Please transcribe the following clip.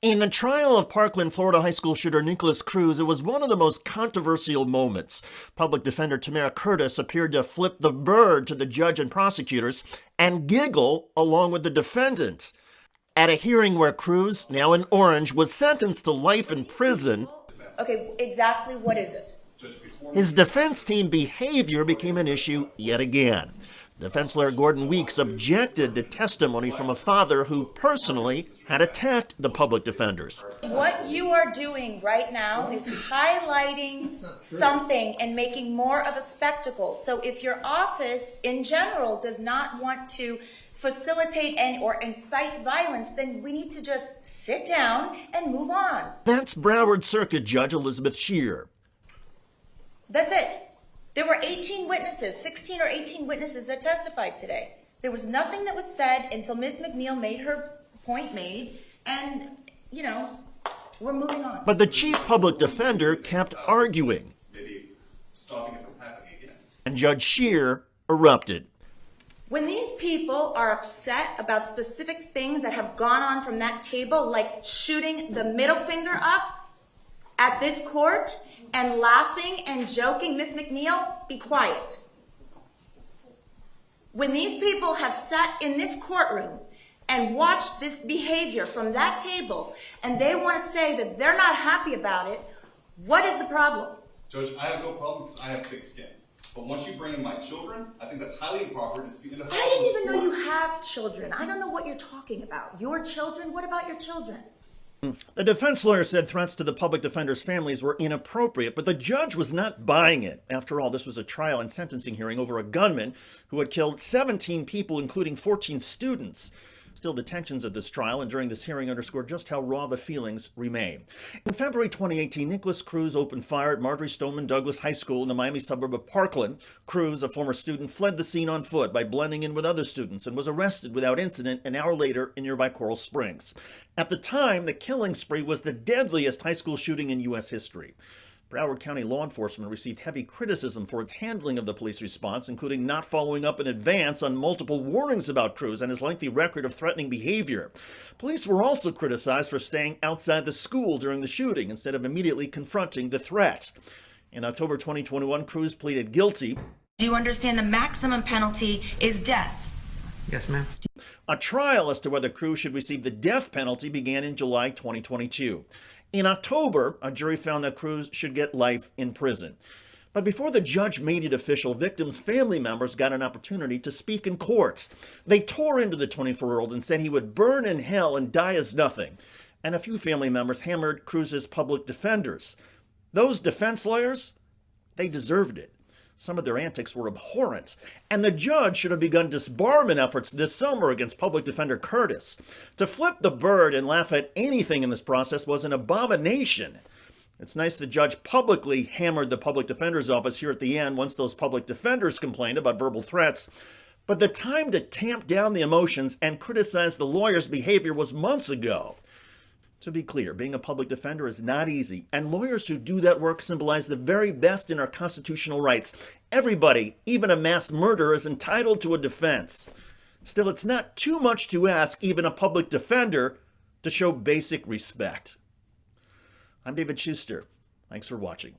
In the trial of Parkland, Florida high school shooter Nikolas Cruz, it was one of the most controversial moments. Public defender Tamara Curtis appeared to flip the bird to the judge and prosecutors and giggle along with the defendant. At a hearing where Cruz, now in orange, was sentenced to life in prison, Okay, exactly what is it? his defense team behavior became an issue yet again. Defense lawyer Gordon Weeks objected to testimony from a father who personally had attacked the public defenders. What you are doing right now is highlighting something and making more of a spectacle. So if your office in general does not want to facilitate or incite violence, then we need to just sit down and move on. That's Broward Circuit Judge Elizabeth Shear. That's it. There were 18 witnesses, 16 or 18 witnesses that testified today. There was nothing that was said until Ms. McNeil made her point made, and, we're moving on. But the chief public defender kept arguing. Maybe stopping it from happening again. And Judge Shear erupted. When these people are upset about specific things that have gone on from that table, like shooting the middle finger up at this court, and laughing and joking, Miss McNeil, be quiet. When these people have sat in this courtroom and watched this behavior from that table, and they want to say that they're not happy about it, what is the problem? Judge, I have no problem because I have thick skin. But once you bring in my children, I think that's highly improper. I didn't even know you have children. I don't know what you're talking about. Your children? What about your children? The defense lawyer said threats to the public defenders' families were inappropriate, but the judge was not buying it. After all, this was a trial and sentencing hearing over a gunman who had killed 17 people, including 14 students. Still, the tensions of this trial and during this hearing underscored just how raw the feelings remain. In February 2018, Nikolas Cruz opened fire at Marjory Stoneman Douglas High School in the Miami suburb of Parkland. Cruz, a former student, fled the scene on foot by blending in with other students and was arrested without incident an hour later in nearby Coral Springs. At the time, the killing spree was the deadliest high school shooting in U.S. history. Broward County law enforcement received heavy criticism for its handling of the police response, including not following up in advance on multiple warnings about Cruz and his lengthy record of threatening behavior. Police were also criticized for staying outside the school during the shooting instead of immediately confronting the threat. In October 2021, Cruz pleaded guilty. Do you understand the maximum penalty is death? Yes, ma'am. A trial as to whether Cruz should receive the death penalty began in July 2022. In October, a jury found that Cruz should get life in prison. But before the judge made it official, victims' family members got an opportunity to speak in court. They tore into the 24-year-old and said he would burn in hell and die as nothing. And a few family members hammered Cruz's public defenders. Those defense lawyers, they deserved it. Some of their antics were abhorrent, and the judge should have begun disbarment efforts this summer against public defender Curtis. To flip the bird and laugh at anything in this process was an abomination. It's nice the judge publicly hammered the public defender's office here at the end once those public defenders complained about verbal threats. But the time to tamp down the emotions and criticize the lawyer's behavior was months ago. To be clear, being a public defender is not easy, and lawyers who do that work symbolize the very best in our constitutional rights. Everybody, even a mass murderer, is entitled to a defense. Still, it's not too much to ask even a public defender to show basic respect. I'm David Shuster. Thanks for watching.